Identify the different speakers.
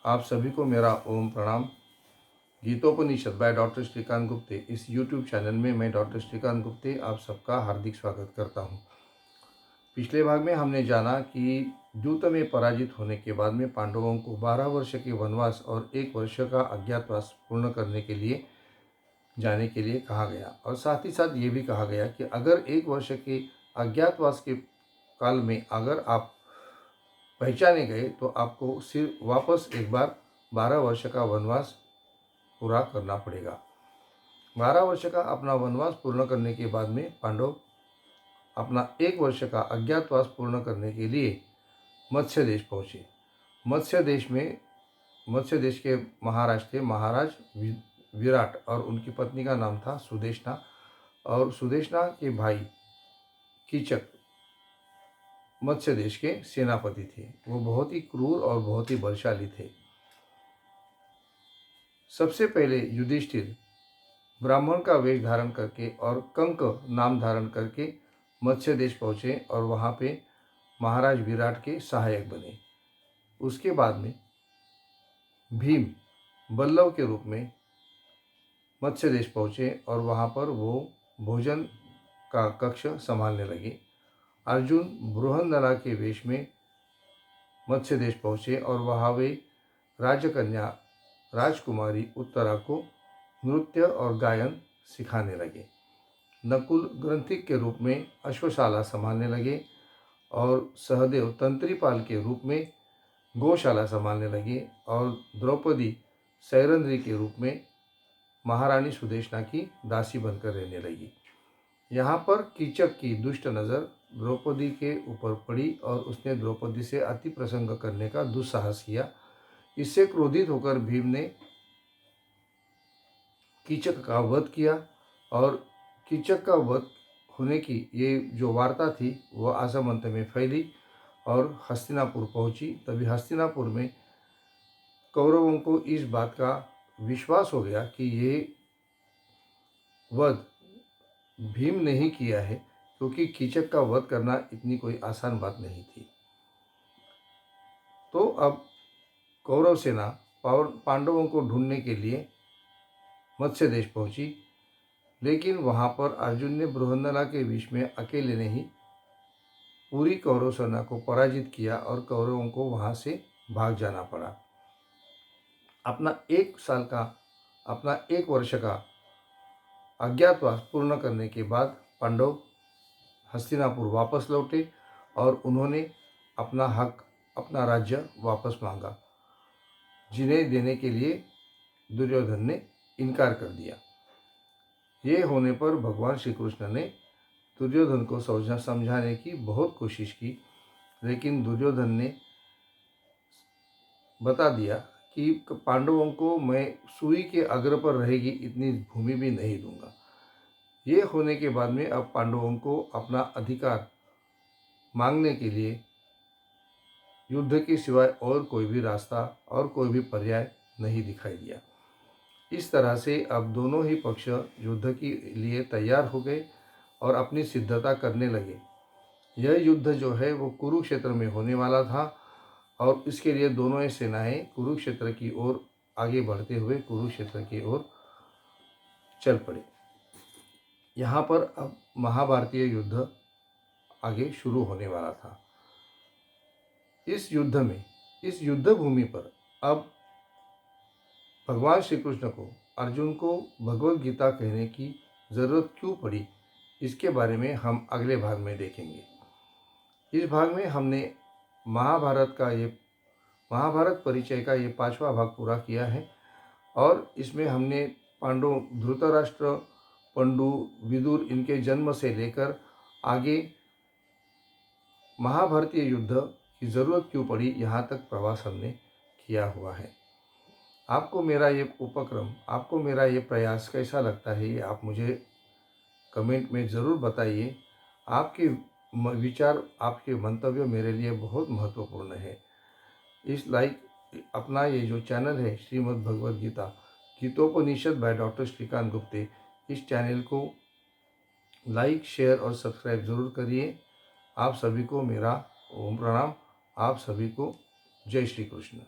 Speaker 1: आप सभी को मेरा ओम प्रणाम। गीतोपनिषद बाय डॉक्टर श्रीकांत गुप्ते इस यूट्यूब चैनल में मैं डॉक्टर श्रीकांत गुप्ते आप सबका हार्दिक स्वागत करता हूं। पिछले भाग में हमने जाना कि द्यूत में पराजित होने के बाद में पांडवों को 12 वर्ष के वनवास और 1 वर्ष का अज्ञातवास पूर्ण करने के लिए जाने के लिए कहा गया, और साथ ही साथ ये भी कहा गया कि अगर 1 वर्ष के अज्ञातवास के काल में अगर आप पहचाने गए तो आपको सिर्फ वापस एक बार 12 वर्ष का वनवास पूरा करना पड़ेगा। 12 वर्ष का अपना वनवास पूर्ण करने के बाद में पांडव अपना 1 वर्ष का अज्ञातवास पूर्ण करने के लिए मत्स्य देश पहुँचे। मत्स्य देश के महाराज थे महाराज विराट, और उनकी पत्नी का नाम था सुदेशना, और सुदेशना के भाई कीचक मत्स्य देश के सेनापति थे। वो बहुत ही क्रूर और बहुत ही बलशाली थे। सबसे पहले युधिष्ठिर ब्राह्मण का वेश धारण करके और कंक नाम धारण करके मत्स्य देश पहुँचे और वहाँ पे महाराज विराट के सहायक बने। उसके बाद में भीम बल्लव के रूप में मत्स्य देश पहुँचे और वहाँ पर वो भोजन का कक्ष संभालने लगे। अर्जुन बृहन्नला के वेश में मत्स्य देश पहुँचे और वहाँ वे राजकन्या राजकुमारी उत्तरा को नृत्य और गायन सिखाने लगे। नकुल ग्रंथिक के रूप में अश्वशाला संभालने लगे और सहदेव तंत्रीपाल के रूप में गौशाला संभालने लगे, और द्रौपदी सैरंध्री के रूप में महारानी सुदेशना की दासी बनकर रहने लगी। यहाँ पर कीचक की दुष्ट नज़र द्रौपदी के ऊपर पड़ी और उसने द्रौपदी से अति प्रसंग करने का दुस्साहस किया। इससे क्रोधित होकर भीम ने कीचक का वध किया, और कीचक का वध होने की ये जो वार्ता थी वह आसमंत में फैली और हस्तिनापुर पहुंची। तभी हस्तिनापुर में कौरवों को इस बात का विश्वास हो गया कि ये वध भीम ने ही किया है, क्योंकि कीचक का वध करना इतनी कोई आसान बात नहीं थी। तो अब कौरव सेना पांडवों को ढूंढने के लिए मत्स्य देश पहुंची, लेकिन वहां पर अर्जुन ने बृहन्नला के विष में अकेले ने ही पूरी कौरव सेना को पराजित किया और कौरवों को वहां से भाग जाना पड़ा। अपना 1 वर्ष का अज्ञातवास पूर्ण करने के बाद पांडव हस्तिनापुर वापस लौटे और उन्होंने अपना हक, अपना राज्य वापस मांगा, जिन्हें देने के लिए दुर्योधन ने इनकार कर दिया। ये होने पर भगवान श्री कृष्ण ने दुर्योधन को समझाने की बहुत कोशिश की, लेकिन दुर्योधन ने बता दिया कि पांडवों को मैं सुई के अग्र पर रहेगी इतनी भूमि भी नहीं दूंगा। ये होने के बाद में अब पांडवों को अपना अधिकार मांगने के लिए युद्ध के सिवाय और कोई भी रास्ता और कोई भी पर्याय नहीं दिखाई दिया। इस तरह से अब दोनों ही पक्ष युद्ध के लिए तैयार हो गए और अपनी सिद्धता करने लगे। यह युद्ध जो है वो कुरुक्षेत्र में होने वाला था, और इसके लिए दोनों ही सेनाएं कुरुक्षेत्र की ओर आगे बढ़ते हुए कुरुक्षेत्र की ओर चल पड़े। यहाँ पर अब महाभारतीय युद्ध आगे शुरू होने वाला था। इस युद्ध भूमि पर अब भगवान श्री कृष्ण को अर्जुन को भगवत गीता कहने की ज़रूरत क्यों पड़ी, इसके बारे में हम अगले भाग में देखेंगे। इस भाग में हमने महाभारत परिचय का ये 5वां भाग पूरा किया है, और इसमें हमने पांडव धृतराष्ट्र, पंडु, विदुर, इनके जन्म से लेकर आगे महाभारतीय युद्ध की ज़रूरत क्यों पड़ी यहाँ तक प्रवास हमने किया हुआ है। आपको मेरा ये उपक्रम, आपको मेरा ये प्रयास कैसा लगता है, ये आप मुझे कमेंट में ज़रूर बताइए। आपके विचार, आपके मंतव्य मेरे लिए बहुत महत्वपूर्ण है। अपना ये जो चैनल है श्रीमद् भगवद गीता गीतोपनिषद बाय डॉक्टर श्रीकांत गुप्ते, इस चैनल को लाइक, शेयर और सब्सक्राइब ज़रूर करिए। आप सभी को मेरा ओम प्रणाम। आप सभी को जय श्री कृष्ण।